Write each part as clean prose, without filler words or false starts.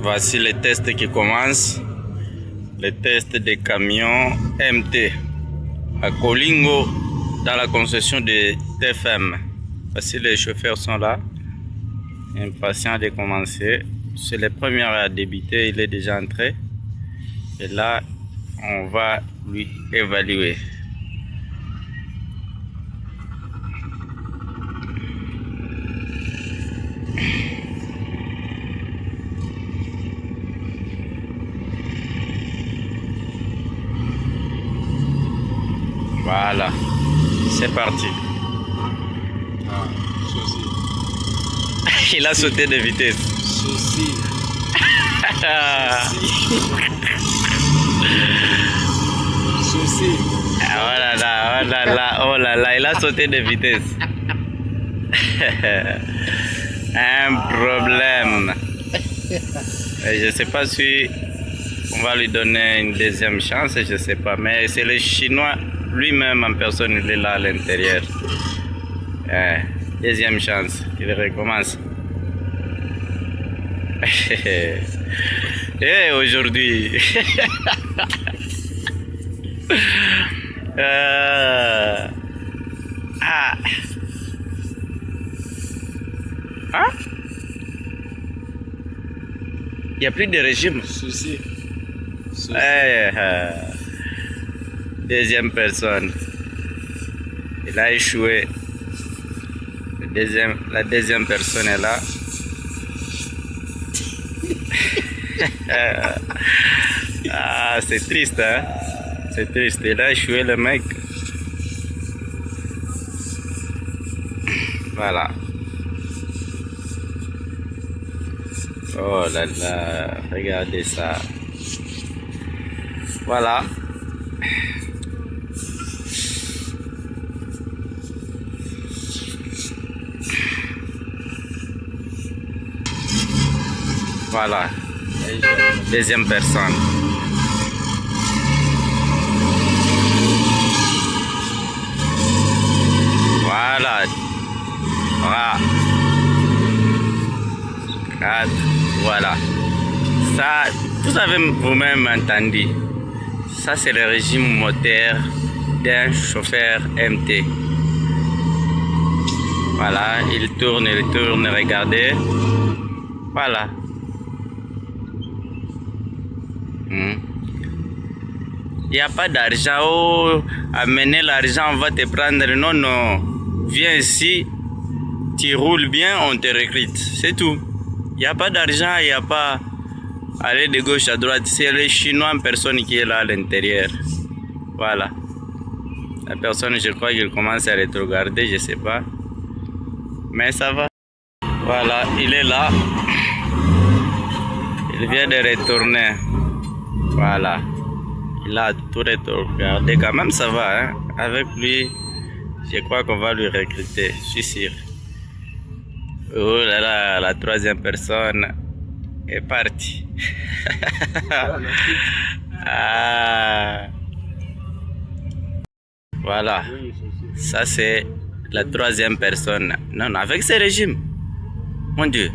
Voici les tests qui commencent. Les tests des camions MT à Colingo dans la concession de TFM. Voici les chauffeurs sont là, impatients de commencer. C'est le premier à débuter, il est déjà entré. Et là, on va lui évaluer. Voilà, c'est parti. Ah, souci. Il a sauté de vitesse. Souci. Souci. Oh là là, oh là là, oh là là, il a sauté de vitesse. Un problème. Et je ne sais pas si on va lui donner une deuxième chance, je ne sais pas. Mais c'est le Chinois lui-même en personne, il est là à l'intérieur. Deuxième chance, il recommence. Et aujourd'hui. Hein? Il n'y a plus de régime. Souci. Souci. Deuxième personne. Il a échoué. La deuxième personne est là. Ah, c'est triste, hein? C'est triste. Il a échoué le mec. Voilà. Oh là là, regardez ça. Voilà. Voilà. Deuxième personne. Voilà. Voilà. 4. Voilà. Ça, vous avez vous-même entendu. Ça, c'est le régime moteur d'un chauffeur MT. Voilà, il tourne, regardez. Voilà. Il n'y a pas d'argent. Oh, amener l'argent, on va te prendre. Non, non. Viens ici, tu roules bien, on te recrute. C'est tout. Il n'y a pas d'argent, il n'y a pas aller de gauche à droite. C'est le Chinois en personne qui est là à l'intérieur. Voilà. La personne, je crois qu'il commence à regarder, je ne sais pas. Mais ça va. Voilà, il est là. Il vient de retourner. Voilà. Il a tout regardé. Quand même, ça va. Hein? Avec lui, je crois qu'on va lui recruter. Je suis sûr. Oh là là, la troisième personne est partie. Ah. Voilà. Ça, c'est la troisième personne. Non, non, avec ce régime. Mon Dieu.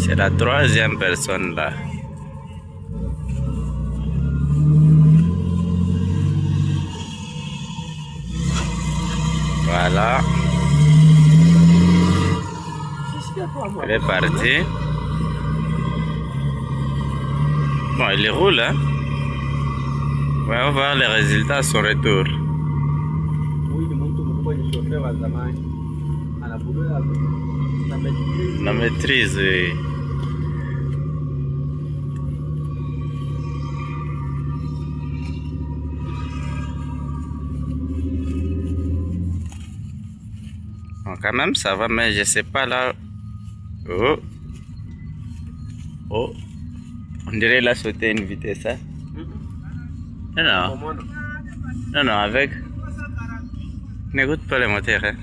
C'est la troisième personne là. Voilà. Elle est partie. Bon, il roule, hein. Ouais, on va voir les résultats à son retour. La maîtrise, oui. Bon, quand même, ça va, mais je sais pas là. Oh. Oh. On dirait qu'il a sauté une vitesse, hein? Non, non. Non, non, avec. N'écoute pas le moteur, hein?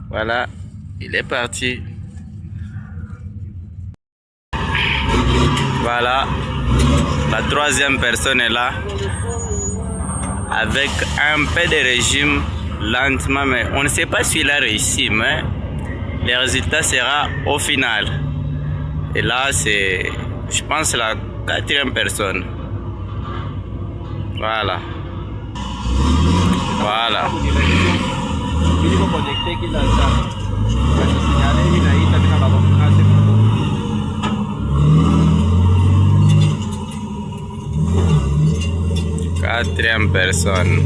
Voilà, il est parti. Voilà. La troisième personne est là. Avec un peu de régime, lentement, mais on ne sait pas s'il a réussi, mais le résultat sera au final. Et là, c'est, je pense, la quatrième personne. Voilà. Voilà. Quatrième personne.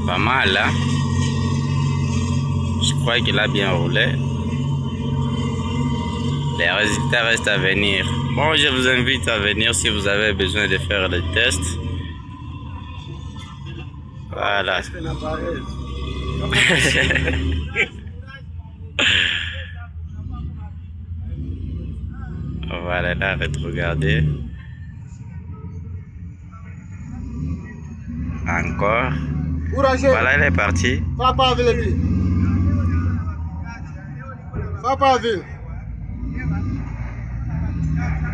Pas mal, hein? Je crois qu'il a bien roulé. Les résultats restent à venir. Bon, je vous invite à venir si vous avez besoin de faire le test. Voilà. Voilà, là, regardez. Encore. Voilà, elle est partie.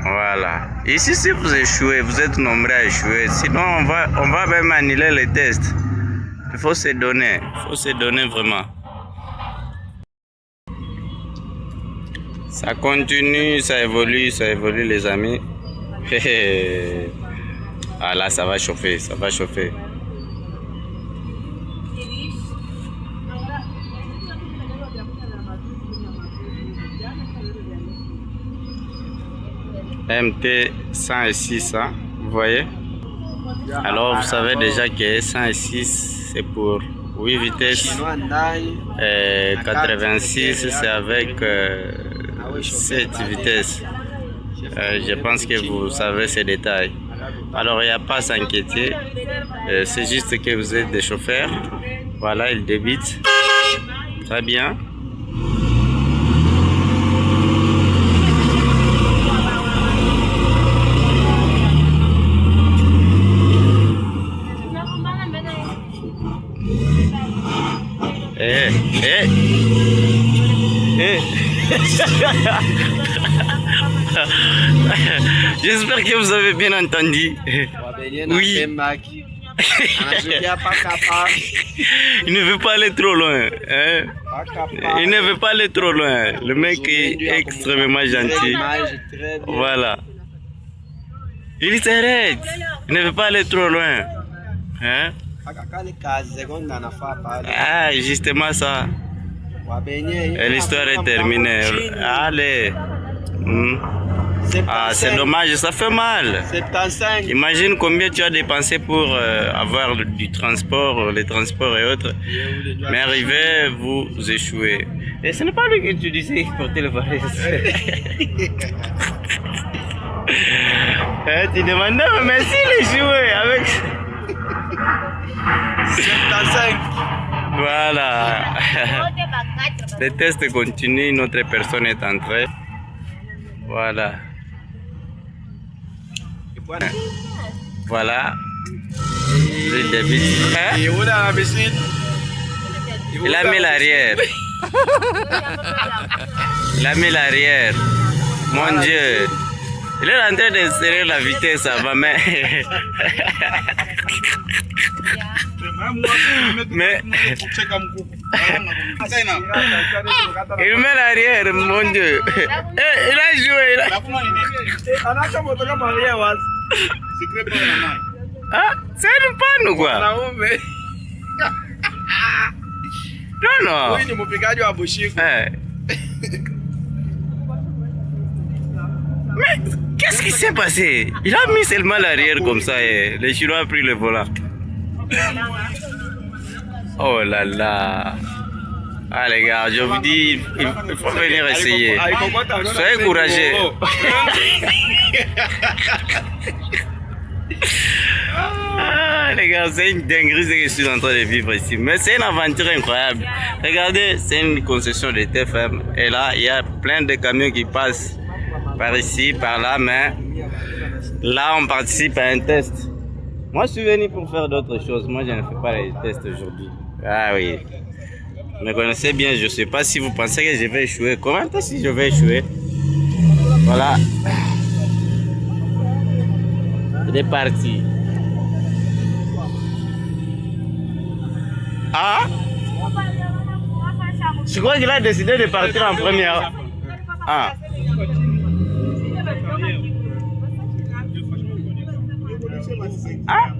Voilà. Ici, si vous échouez, vous êtes nombreux à échouer. Sinon, on va même annuler les tests. Il faut se donner. Il faut se donner vraiment. Ça continue, ça évolue les amis. Ah là, ça va chauffer, ça va chauffer. MT 106, hein, vous voyez? Alors vous savez déjà que 106 c'est pour 8 vitesses, 86 c'est avec 7 vitesses. Je pense que vous savez ces détails. Alors il n'y a pas à s'inquiéter, c'est juste que vous êtes des chauffeurs. Voilà, il débite très bien. J'espère que vous avez bien entendu. Oui. Il ne veut pas aller trop loin. Hein? Il ne veut pas aller trop loin. Le mec est extrêmement gentil. Voilà. Il s'arrête. Il ne veut pas aller trop loin. Hein? Ah, justement ça. Et l'histoire est terminée. Allez. Ah, c'est dommage, ça fait mal. 75. Imagine combien tu as dépensé pour avoir du transport, les transports et autres. Mais arrivé, vous échouez. Et ce n'est pas lui que tu disais porter le valise. Tu demandais, mais s'il échouait avec. 75. Voilà. Les tests continuent, notre personne est entrée. Voilà. Voilà. Le débit. Hein? Il a mis l'arrière. Il a mis l'arrière. Mon Dieu. Il est en train de serrer la vitesse avant, mais... mais... il met l'arrière, mon Dieu. Il a joué. Ah, c'est une panne ou quoi? Non, non. Mais qu'est-ce qui s'est passé? Il a mis seulement l'arrière comme ça et le Chinois a pris le volant. Oh là là. Ah les gars, je vous dis, il faut venir essayer. Soyez courageux. Ah les gars, c'est une dinguerie ce que je suis en train de vivre ici. Mais c'est une aventure incroyable. Regardez, c'est une concession de TFM. Et là, il y a plein de camions qui passent par ici, par là, mais Là, on participe à un test. Moi, je suis venu pour faire d'autres choses. Moi, je ne fais pas les tests aujourd'hui. Ah oui. Vous me connaissez bien. Je ne sais pas si vous pensez que je vais échouer. Comment si je vais échouer? Voilà. Il est parti. Ah? Je crois qu'il a décidé de partir en première. Ah. Ah?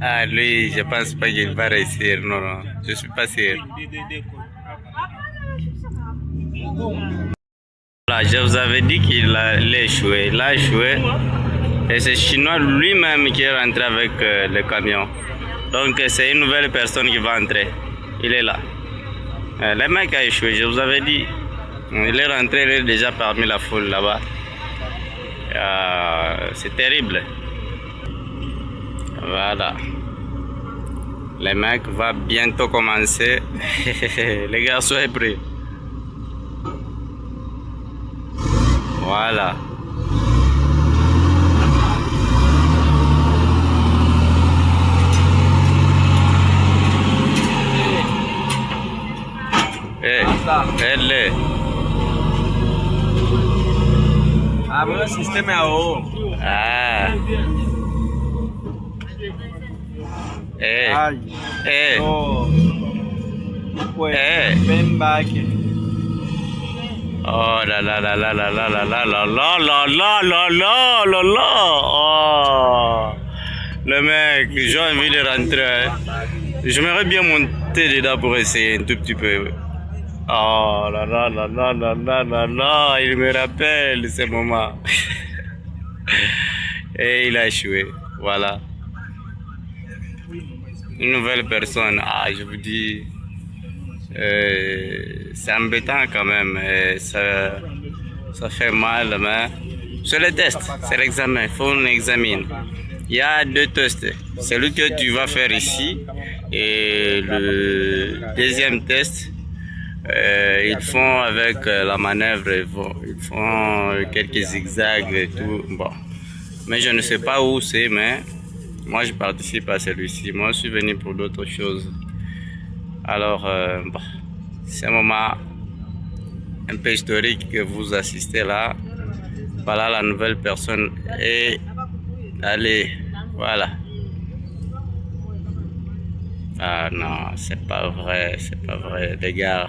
Ah, lui, je pense pas qu'il va réussir. Non, non, je suis pas sûr. Voilà, je vous avais dit qu'il allait échouer. Il a échoué. Et c'est Chinois lui-même qui est rentré avec le camion. Donc, c'est une nouvelle personne qui va entrer. Il est là. Le mec a échoué, je vous avais dit. Il est rentré, il est déjà parmi la foule là-bas. C'est terrible. Voilà. Le mec va bientôt commencer. Les gars, soyez prêts. Voilà. Elle est. Ah, bon, le système est haut. Ah. Oh. Oh là là là là là là là là là là là là là là là là. Oh. Le mec, j'ai envie de rentrer. J'aimerais bien monter dedans pour essayer un tout petit peu. Oh là là là là là là là là, il me rappelle ce moment. Et il a échoué, voilà. Une nouvelle personne, ah je vous dis, c'est embêtant quand même, ça fait mal, mais c'est le test, c'est l'examen, il faut qu'on examine. Il y a deux tests, celui que tu vas faire ici et le deuxième test. Ils font avec la manœuvre, ils font quelques zigzags et tout. Bon, mais je ne sais pas où c'est, mais moi je participe à celui-ci. Moi je suis venu pour d'autres choses. Alors, bon, c'est un moment un peu historique que vous assistez là. Voilà la nouvelle personne et allez, voilà. Ah non, c'est pas vrai, les gars.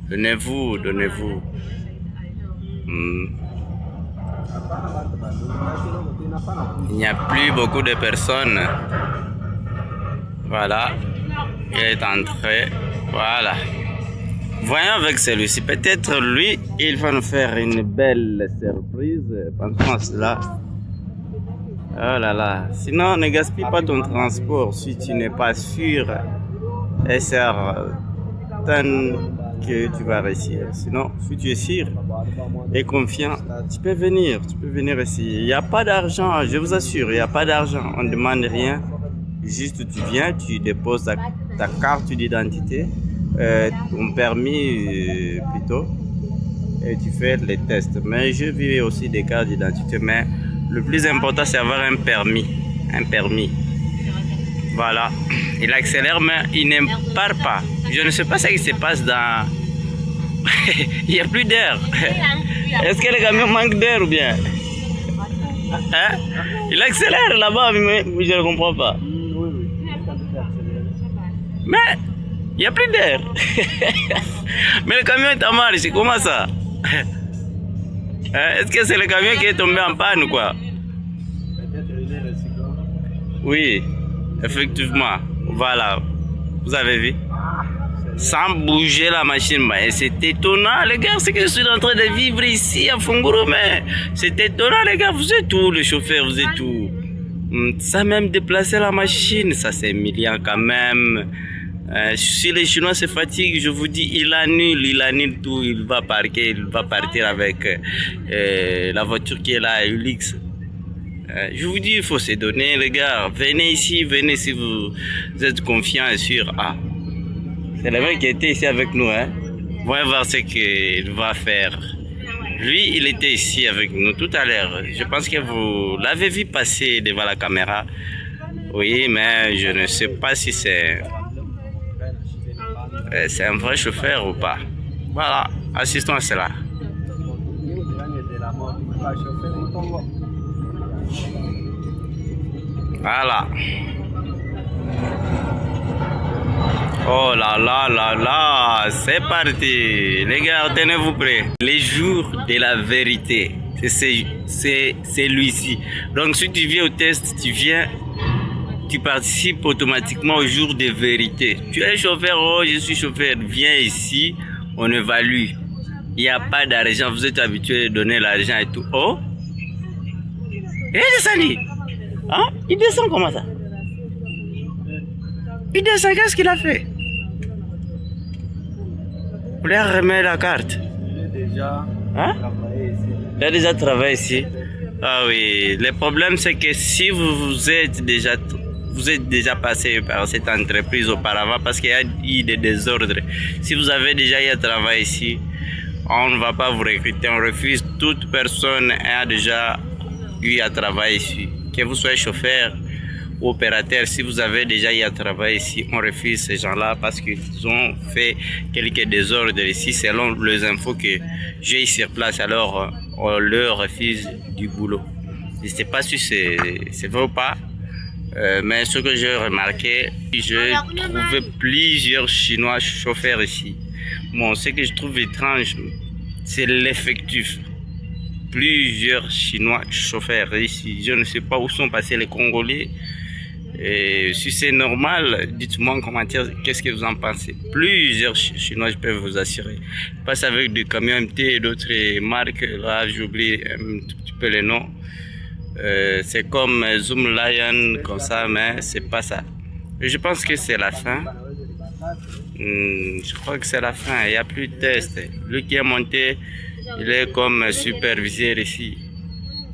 Donnez-vous, donnez-vous. Il n'y a plus beaucoup de personnes. Voilà. Il est entré. Voilà. Voyons avec celui-ci. Peut-être lui, il va nous faire une belle surprise. Pensons à cela. Oh là là. Sinon, ne gaspille pas ton transport si tu n'es pas sûr et certain que tu vas réussir. Sinon, si tu es sûr et confiant, tu peux venir ici. Il n'y a pas d'argent, je vous assure, il n'y a pas d'argent. On ne demande rien. Juste tu viens, tu déposes ta carte d'identité, ton permis plutôt, et tu fais les tests. Mais je vis aussi des cartes d'identité, mais le plus important c'est avoir un permis. Voilà. Il accélère, mais il ne part pas. Je ne sais pas ce qui se passe dans... Il n'y a plus d'air. Est-ce que le camion manque d'air ou bien? Hein? Il accélère là-bas, mais je ne comprends pas. Mais il n'y a plus d'air. Mais le camion est en marche, comment ça? Est-ce que c'est le camion qui est tombé en panne ou quoi? Oui, effectivement. Voilà. Vous avez vu? Sans bouger la machine. Mais c'est étonnant, les gars, c'est que je suis en train de vivre ici à Funguru, mais c'est étonnant, les gars. Vous êtes où, le chauffeur? Vous êtes où? Ça même déplacer la machine, ça c'est humiliant quand même. Si les Chinois se fatiguent, je vous dis, il annule tout, il va partir avec la voiture qui est là, Ulix. Je vous dis, il faut se donner, les gars. Venez ici si vous êtes confiants et sûrs. Ah, c'est le mec qui était ici avec nous, hein. Voyons voir ce qu'il va faire. Lui, il était ici avec nous tout à l'heure. Je pense que vous l'avez vu passer devant la caméra. Oui, mais je ne sais pas si c'est un vrai chauffeur ou pas. Voilà, assistons à cela. Voilà. Oh là là là là, c'est parti. Les gars, tenez-vous prêts. Les jours de la vérité, c'est lui-ci. Donc si tu viens au test, tu participes automatiquement au jour de vérité. Tu es chauffeur, oh je suis chauffeur, viens ici, on évalue. Il n'y a pas d'argent, vous êtes habitué de donner l'argent et tout. Oh, il est descendu. Hein? Il descend comment ça? Il descend, qu'est-ce qu'il a fait? Vous lui remet la carte. Il a déjà travaillé ici. Ah oui, le problème c'est que si vous êtes déjà passé par cette entreprise auparavant parce qu'il y a eu des désordres, si vous avez déjà eu à travailler ici, on ne va pas vous recruter, on refuse toute personne qui a déjà eu à travailler ici. Que vous soyez chauffeur ou opérateur, si vous avez déjà eu à travailler ici, on refuse ces gens-là parce qu'ils ont fait quelques désordres ici selon les infos que j'ai sur place, alors on leur refuse du boulot. Je ne sais pas si c'est vrai ou pas, mais ce que j'ai remarqué, j'ai trouvé plusieurs Chinois chauffeurs ici. Bon, ce que je trouve étrange, c'est l'effectif. Plusieurs Chinois chauffeurs ici. Je ne sais pas où sont passés les Congolais. Et si c'est normal, dites-moi en commentaire qu'est-ce que vous en pensez. Plusieurs Chinois, je peux vous assurer. Ils passent avec des camions MT et d'autres marques. Là, j'oublie un petit peu les noms. C'est comme Zoom Lion, comme ça, mais c'est pas ça. Et je pense que c'est la fin. Je crois que c'est la fin. Il n'y a plus de test. Lui qui est monté, il est comme superviseur ici.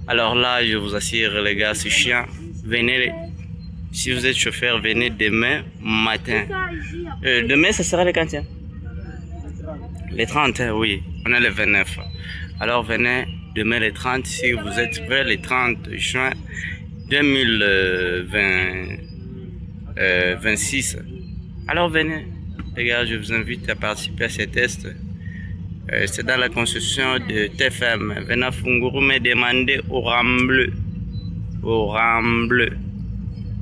Alors là, je vous assure, les gars, c'est chiant. Venez, si vous êtes chauffeur, venez demain matin. Demain, ça sera le quantième? Les 30, oui. On est le 29. Alors venez demain les 30, si vous êtes prêts, le 30 juin 2026. Alors venez, les gars, je vous invite à participer à ces tests. C'est dans la construction de TFM. Venez à Funguru me demander au rang bleu. Au rang bleu.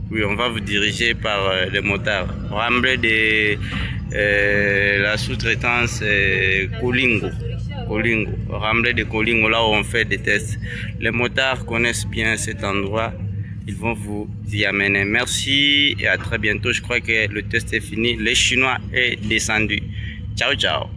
Oui, on va vous diriger par les motards. Au rang bleu de la sous-traitance Kolingo. Au rang bleu de Kolingo, là où on fait des tests. Les motards connaissent bien cet endroit. Ils vont vous y amener. Merci et à très bientôt. Je crois que le test est fini. Le Chinois est descendu. Ciao, ciao.